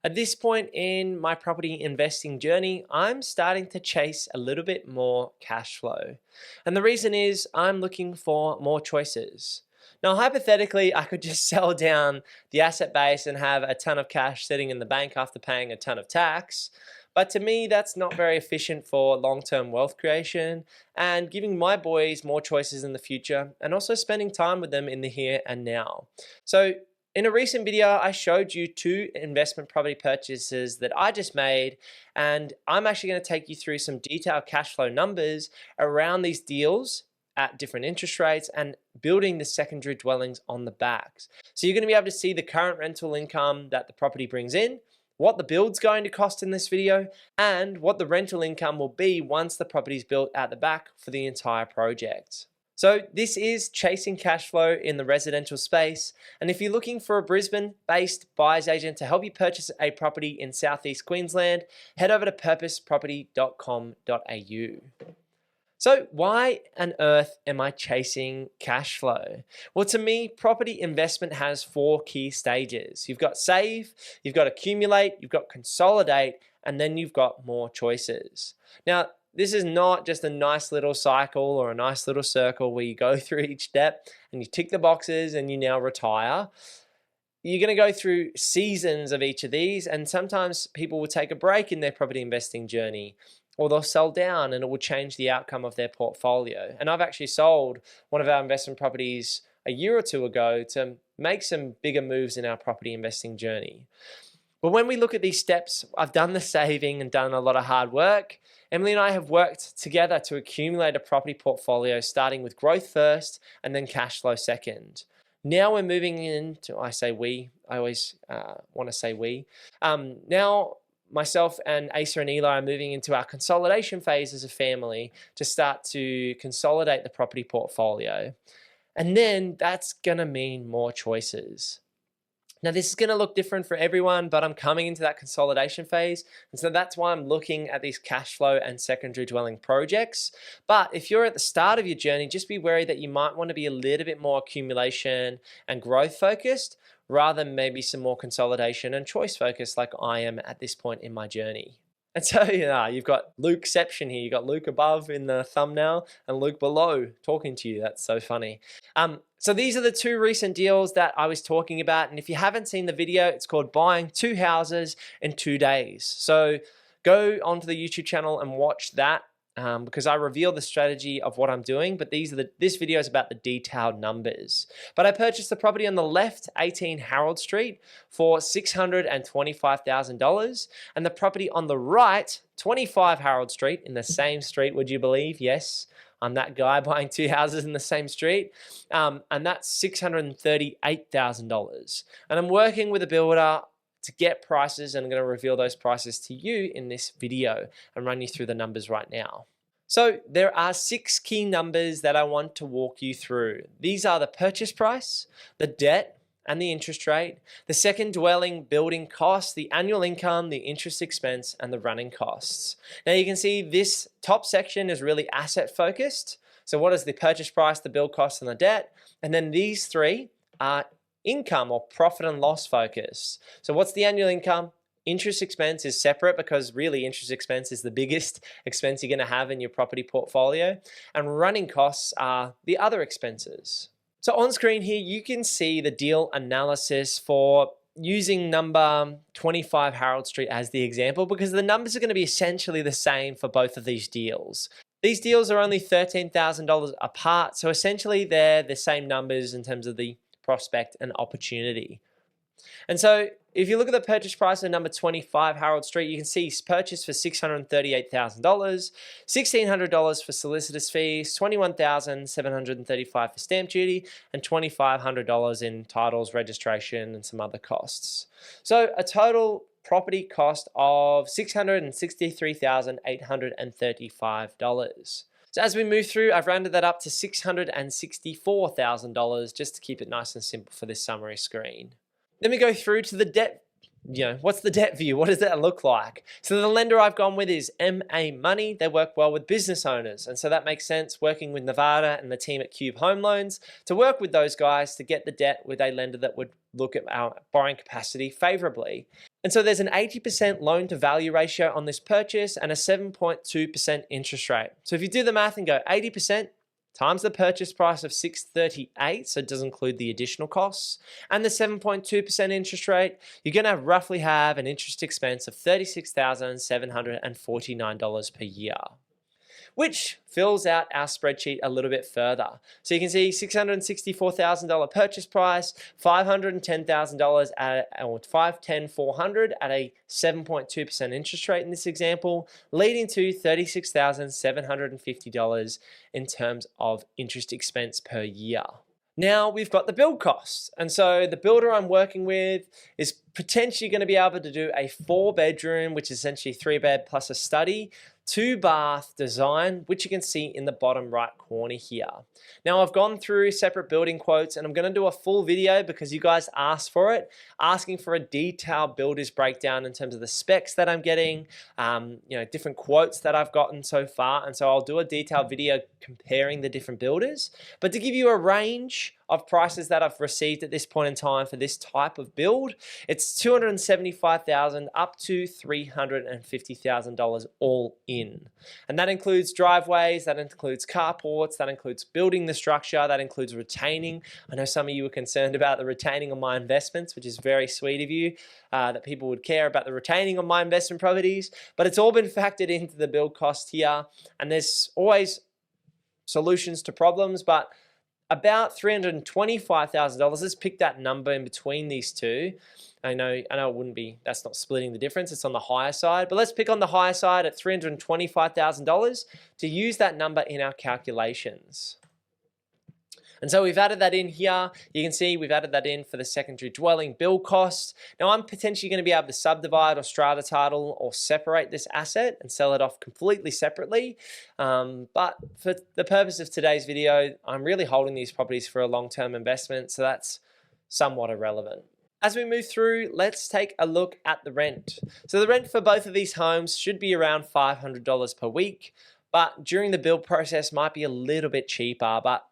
At this point in my property investing journey, I'm starting to chase a little bit more cash flow. And the reason is I'm looking for more choices. Now, hypothetically, I could just sell down the asset base and have a ton of cash sitting in the bank after paying a ton of tax. But to me, that's not very efficient for long-term wealth creation and giving my boys more choices in the future and also spending time with them in the here and now. So in a recent video, I showed you 2 investment property purchases that I just made, and I'm actually going to take you through some detailed cash flow numbers around these deals at different interest rates and building the secondary dwellings on the backs. So you're going to be able to see the current rental income that the property brings in, what the build's going to cost in this video, and what the rental income will be once the property is built at the back for the entire project. So this is chasing cash flow in the residential space. And if you're looking for a Brisbane-based buyer's agent to help you purchase a property in Southeast Queensland, head over to purposeproperty.com.au. So why on earth am I chasing cash flow? Well, to me, property investment has 4 key stages. You've got save, you've got accumulate, you've got consolidate, and then you've got more choices. Now, this is not just a nice little cycle or a nice little circle where you go through each step and you tick the boxes and you now retire. You're going to go through seasons of each of these, and sometimes people will take a break in their property investing journey, or they'll sell down and it will change the outcome of their portfolio. And I've actually sold one of our investment properties a year or 2 ago to make some bigger moves in our property investing journey. But when we look at these steps, I've done the saving and done a lot of hard work. Emily and I have worked together to accumulate a property portfolio, starting with growth first and then cash flow second. Now we're moving into, I always want to say we. Now myself and Asa and Eli are moving into our consolidation phase as a family to start to consolidate the property portfolio. And then that's going to mean more choices. Now, this is going to look different for everyone, but I'm coming into that consolidation phase. And so that's why I'm looking at these cash flow and secondary dwelling projects. But if you're at the start of your journey, just be wary that you might want to be a little bit more accumulation and growth focused rather than maybe some more consolidation and choice focused like I am at this point in my journey. And so, you've got Lukeception here. You've got Luke above in the thumbnail and Luke below talking to you. That's so funny. So these are the 2 recent deals that I was talking about. And if you haven't seen the video, it's called Buying 2 Houses in 2 Days. So go onto the YouTube channel and watch that because I reveal the strategy of what I'm doing. But this video is about the detailed numbers. But I purchased the property on the left, 18 Harold Street, for $625,000. And the property on the right, 25 Harold Street, in the same street, would you believe? Yes. I'm that guy buying 2 houses in the same street, and that's $638,000. And I'm working with a builder to get prices, and I'm going to reveal those prices to you in this video and run you through the numbers right now. So there are 6 key numbers that I want to walk you through. These are the purchase price, the debt, and the interest rate, the second dwelling building cost, the annual income, the interest expense, and the running costs. Now you can see this top section is really asset focused. So what is the purchase price, the build cost, and the debt? And then these 3 are income or profit and loss focused. So what's the annual income? Interest expense is separate because really interest expense is the biggest expense you're going to have in your property portfolio. And running costs are the other expenses. So on screen here, you can see the deal analysis for using number 25 Harold Street as the example because the numbers are going to be essentially the same for both of these deals. These deals are only $13,000 apart, so essentially they're the same numbers in terms of the prospect and opportunity. And so if you look at the purchase price of number 25 Harold Street, you can see it's purchased for $638,000, $1,600 for solicitor's fees, $21,735 for stamp duty, and $2,500 in titles, registration, and some other costs. So a total property cost of $663,835. So as we move through, I've rounded that up to $664,000 just to keep it nice and simple for this summary screen. Then we go through to the debt what's the debt view? What does that look like? So the lender I've gone with is MA Money. They work well with business owners. And so that makes sense, working with Nevada and the team at Cube Home Loans to work with those guys to get the debt with a lender that would look at our borrowing capacity favorably. And so there's an 80% loan to value ratio on this purchase and a 7.2% interest rate. So if you do the math and go 80% times the purchase price of $638, so it does include the additional costs, and the 7.2% interest rate, you're going to roughly have an interest expense of $36,749 per year, which fills out our spreadsheet a little bit further. So you can see $664,000 purchase price, $510,000 or $510,400 at a 7.2% interest rate in this example, leading to $36,750 in terms of interest expense per year. Now we've got the build costs. And so the builder I'm working with is potentially going to be able to do a 4-bedroom, which is essentially 3-bed plus a study, 2-bath design, which you can see in the bottom right corner here. Now I've gone through separate building quotes and I'm going to do a full video because you guys asked for it, asking for a detailed builder's breakdown in terms of the specs that I'm getting, different quotes that I've gotten so far. And so I'll do a detailed video comparing the different builders. But to give you a range of prices that I've received at this point in time for this type of build, it's $275,000 up to $350,000 all in. And that includes driveways, that includes carports, that includes building the structure, that includes retaining. I know some of you were concerned about the retaining on my investments, which is very sweet of you, that people would care about the retaining on my investment properties, but it's all been factored into the build cost here. And there's always solutions to problems, but about $325,000. Let's pick that number in between these two. I know it wouldn't be, that's not splitting the difference, it's on the higher side, but let's pick on the higher side at $325,000 to use that number in our calculations. And so we've added that in here. You can see we've added that in for the secondary dwelling build cost. Now I'm potentially going to be able to subdivide or strata title or separate this asset and sell it off completely separately. But for the purpose of today's video, I'm really holding these properties for a long-term investment, so that's somewhat irrelevant. As we move through, let's take a look at the rent. So the rent for both of these homes should be around $500 per week, but during the build process might be a little bit cheaper, but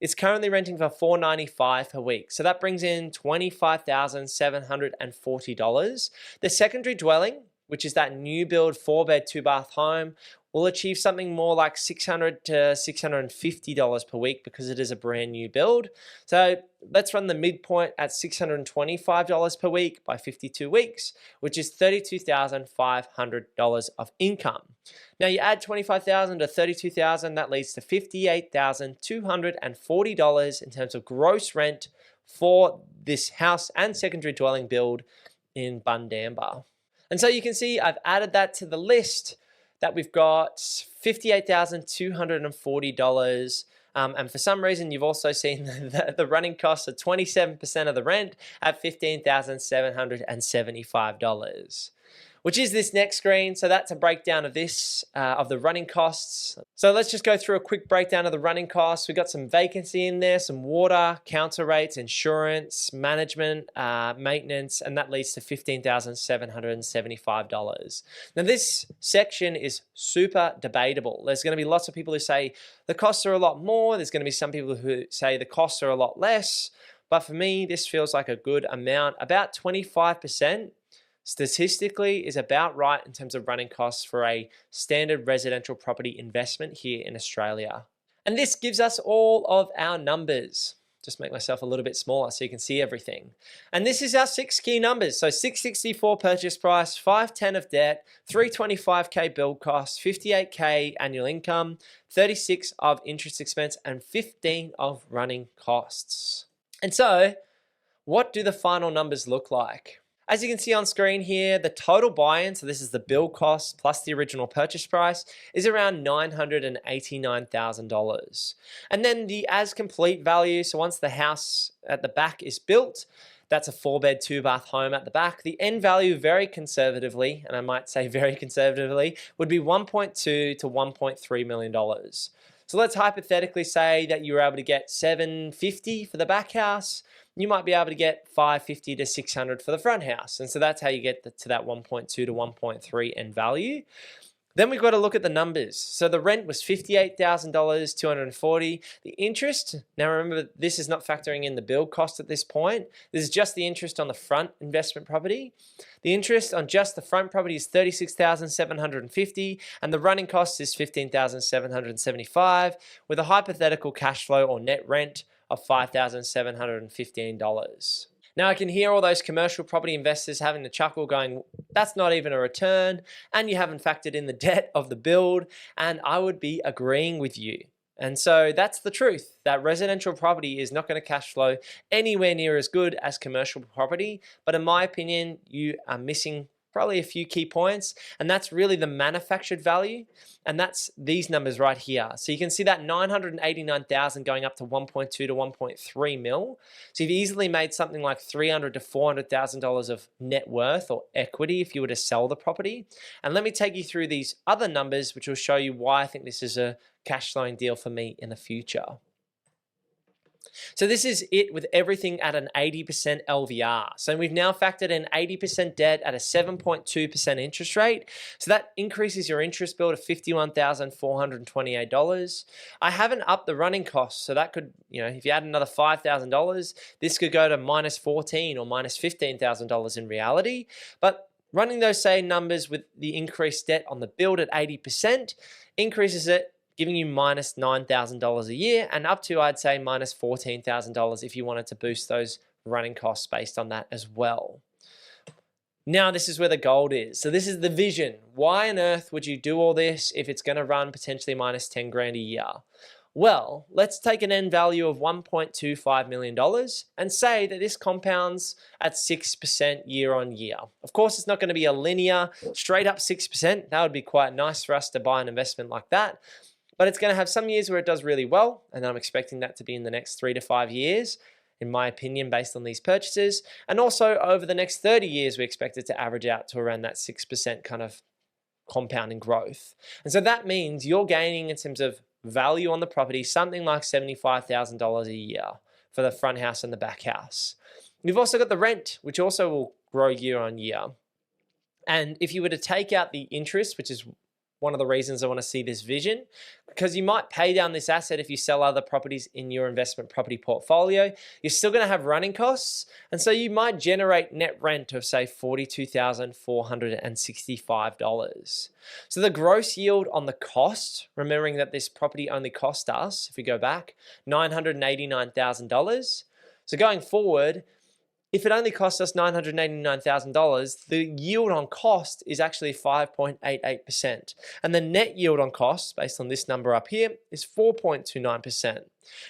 it's currently renting for $495 per week. So that brings in $25,740. The secondary dwelling, which is that new build 4-bed, 2-bath home, will achieve something more like $600 to $650 per week because it is a brand new build. So let's run the midpoint at $625 per week by 52 weeks, which is $32,500 of income. Now you add $25,000 to $32,000, that leads to $58,240 in terms of gross rent for this house and secondary dwelling build in Bundamba. And so you can see I've added that to the list that we've got $58,240. And for some reason, you've also seen the running costs are 27% of the rent at $15,775, which is this next screen. So that's a breakdown of this, of the running costs. So let's just go through a quick breakdown of the running costs. We've got some vacancy in there, some water, council rates, insurance, management, maintenance, and that leads to $15,775. Now this section is super debatable. There's going to be lots of people who say the costs are a lot more. There's going to be some people who say the costs are a lot less. But for me, this feels like a good amount. About 25%. Statistically is about right in terms of running costs for a standard residential property investment here in Australia. And this gives us all of our numbers. Just make myself a little bit smaller so you can see everything. And this is our 6 key numbers. So 664 purchase price, 510 of debt, 325K build cost, 58K annual income, 36 of interest expense, and 15 of running costs. And so what do the final numbers look like? As you can see on screen here, the total buy-in, so this is the build cost plus the original purchase price, is around $989,000. And then the as complete value, so once the house at the back is built, that's a 4-bed, 2-bath home at the back. The end value, very conservatively, and I might say very conservatively, would be $1.2 to $1.3 million. So let's hypothetically say that you were able to get $750 for the back house. you might be able to get 550 to 600 for the front house. And so that's how you get to that 1.2 to 1.3 end value. Then we've got to look at the numbers. So the rent was $58,000, 240. The interest, now remember, this is not factoring in the build cost at this point. This is just the interest on the front investment property. The interest on just the front property is $36,750, and the running cost is $15,775, with a hypothetical cash flow or net rent of $5,715. Now I can hear all those commercial property investors having to chuckle going, that's not even a return, and you haven't factored in the debt of the build, and I would be agreeing with you. And so that's the truth, that residential property is not going to cash flow anywhere near as good as commercial property, but in my opinion, you are missing probably a few key points, and that's really the manufactured value, and that's these numbers right here. So you can see that 989,000 going up to 1.2 to 1.3 mil. So you've easily made something like $300,000 to $400,000 of net worth or equity if you were to sell the property. And let me take you through these other numbers, which will show you why I think this is a cash flowing deal for me in the future. So this is it with everything at an 80% LVR. So we've now factored in 80% debt at a 7.2% interest rate. So that increases your interest bill to $51,428. I haven't upped the running costs. So that could, if you add another $5,000, this could go to minus $14,000 or minus $15,000 in reality. But running those same numbers with the increased debt on the build at 80% increases it, giving you minus $9,000 a year, and up to, I'd say, minus $14,000 if you wanted to boost those running costs based on that as well. Now, this is where the gold is. So this is the vision. Why on earth would you do all this if it's going to run potentially minus 10 grand a year? Well, let's take an end value of $1.25 million and say that this compounds at 6% year on year. Of course, it's not going to be a linear, straight up 6%. That would be quite nice for us to buy an investment like that. But it's going to have some years where it does really well, and I'm expecting that to be in the next 3 to 5 years, in my opinion, based on these purchases. And also over the next 30 years, we expect it to average out to around that 6% kind of compounding growth. And so that means you're gaining in terms of value on the property, something like $75,000 a year for the front house and the back house. You've also got the rent, which also will grow year on year. And if you were to take out the interest, which is one of the reasons I want to see this vision, because you might pay down this asset if you sell other properties in your investment property portfolio. You're still going to have running costs, and so you might generate net rent of, say, $42,465. So the gross yield on the cost, remembering that this property only cost us, if we go back, $989,000. So going forward, if it only cost us $989,000, the yield on cost is actually 5.88%. And the net yield on cost, based on this number up here, is 4.29%.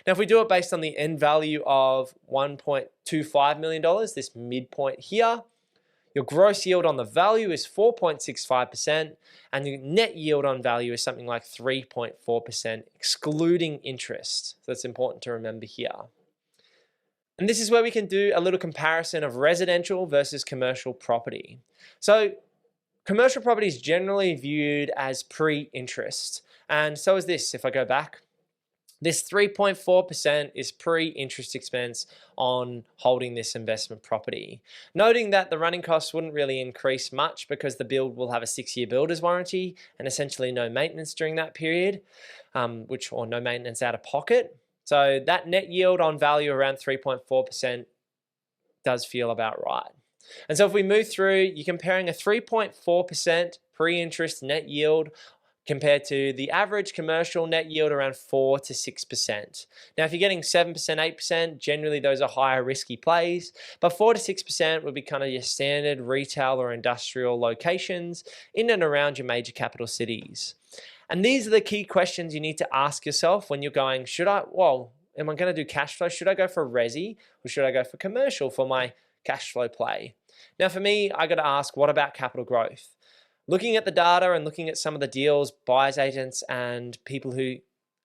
Now, if we do it based on the end value of $1.25 million, this midpoint here, your gross yield on the value is 4.65%, and the net yield on value is something like 3.4%, excluding interest. So that's important to remember here. And this is where we can do a little comparison of residential versus commercial property. So commercial property is generally viewed as pre-interest. And so is this. If I go back, this 3.4% is pre-interest expense on holding this investment property. Noting that the running costs wouldn't really increase much because the build will have a 6-year builder's warranty and essentially no maintenance during that period, or no maintenance out of pocket. So that net yield on value around 3.4% does feel about right. And so if we move through, you're comparing a 3.4% pre-interest net yield compared to the average commercial net yield around 4 to 6%. Now, if you're getting 7%, 8%, generally those are higher risky plays, but 4 to 6% would be kind of your standard retail or industrial locations in and around your major capital cities. And these are the key questions you need to ask yourself when you're going, am I going to do cash flow? Should I go for resi or should I go for commercial for my cash flow play? Now, for me, I got to ask, what about capital growth? Looking at the data and looking at some of the deals, buyers agents and people who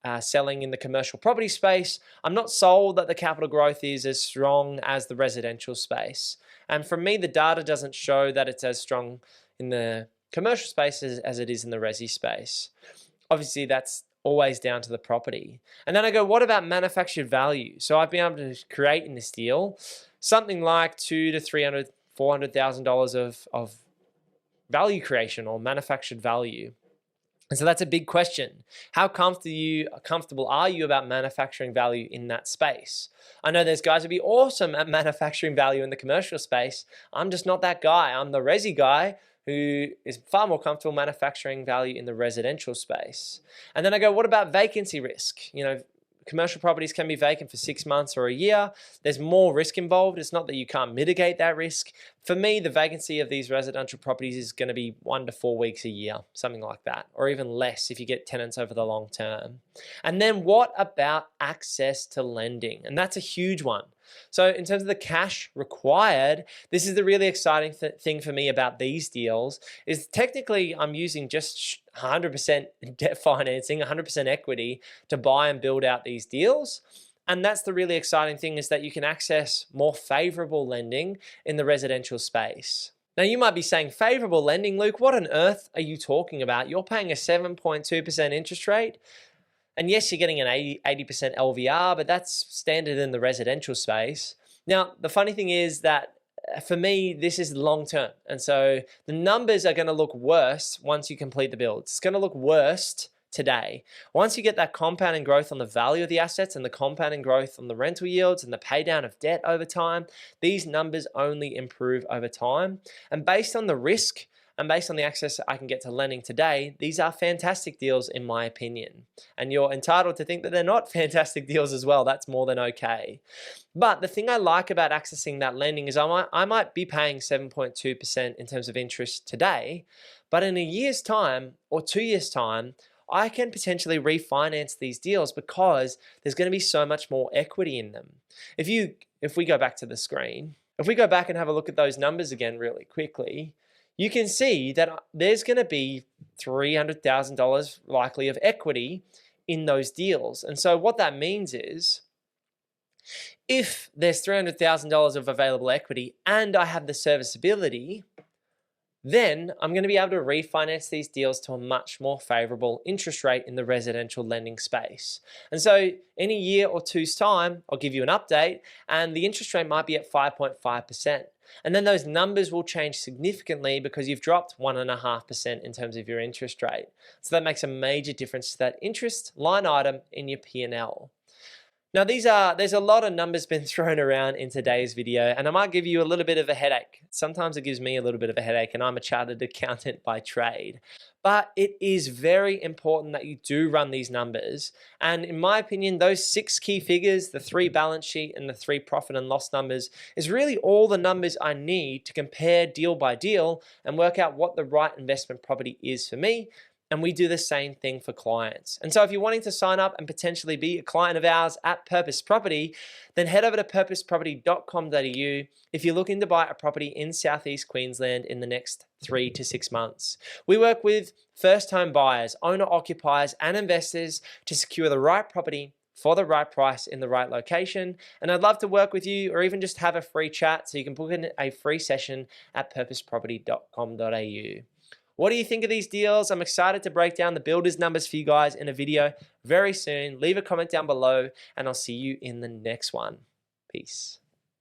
are selling in the commercial property space, I'm not sold that the capital growth is as strong as the residential space. And for me, the data doesn't show that it's as strong in the commercial space as it is in the resi space. Obviously, that's always down to the property. And then I go, what about manufactured value? So I've been able to create in this deal something like $200,000 to $300,000, $400,000 of value creation or manufactured value. And so that's a big question. How comfortable are you about manufacturing value in that space? I know there's guys who'd be awesome at manufacturing value in the commercial space. I'm just not that guy. I'm the resi guy who is far more comfortable manufacturing value in the residential space. And then I go, what about vacancy risk? Commercial properties can be vacant for 6 months or a year. There's more risk involved. It's not that you can't mitigate that risk. For me, the vacancy of these residential properties is going to be 1 to 4 weeks a year, something like that, or even less if you get tenants over the long term. And then what about access to lending? And that's a huge one. So in terms of the cash required, this is the really exciting thing for me about these deals is technically I'm using just 100% debt financing, 100% equity to buy and build out these deals. And that's the really exciting thing is that you can access more favorable lending in the residential space. Now you might be saying favorable lending, Luke, what on earth are you talking about? You're paying a 7.2% interest rate. And yes, you're getting an 80% LVR, but that's standard in the residential space. Now, the funny thing is that for me, this is long term. And so the numbers are going to look worse once you complete the build. It's going to look worse today. Once you get that compounding growth on the value of the assets and the compounding growth on the rental yields and the pay down of debt over time, these numbers only improve over time. And based on the risk and based on the access I can get to lending today, these are fantastic deals in my opinion. And you're entitled to think that they're not fantastic deals as well. That's more than okay. But the thing I like about accessing that lending is I might be paying 7.2% in terms of interest today, but in a year's time or 2 years' time, I can potentially refinance these deals because there's going to be so much more equity in them. If we go back to the screen, if we go back and have a look at those numbers again really quickly, you can see that there's going to be $300,000 likely of equity in those deals. And so what that means is if there's $300,000 of available equity and I have the serviceability, then I'm going to be able to refinance these deals to a much more favorable interest rate in the residential lending space. And so in a year or two's time, I'll give you an update and the interest rate might be at 5.5%. And then those numbers will change significantly because you've dropped 1.5% in terms of your interest rate. So that makes a major difference to that interest line item in your P&L. Now there's a lot of numbers been thrown around in today's video and I might give you a little bit of a headache. Sometimes it gives me a little bit of a headache and I'm a chartered accountant by trade. But it is very important that you do run these numbers. And in my opinion, those 6 key figures, the 3 balance sheet and the 3 profit and loss numbers is really all the numbers I need to compare deal by deal and work out what the right investment property is for me. And we do the same thing for clients. And so if you're wanting to sign up and potentially be a client of ours at Purpose Property, then head over to purposeproperty.com.au if you're looking to buy a property in Southeast Queensland in the next 3 to 6 months. We work with first home buyers, owner occupiers and investors to secure the right property for the right price in the right location. And I'd love to work with you or even just have a free chat so you can book in a free session at purposeproperty.com.au. What do you think of these deals? I'm excited to break down the builders numbers for you guys in a video very soon. Leave a comment down below and I'll see you in the next one. Peace.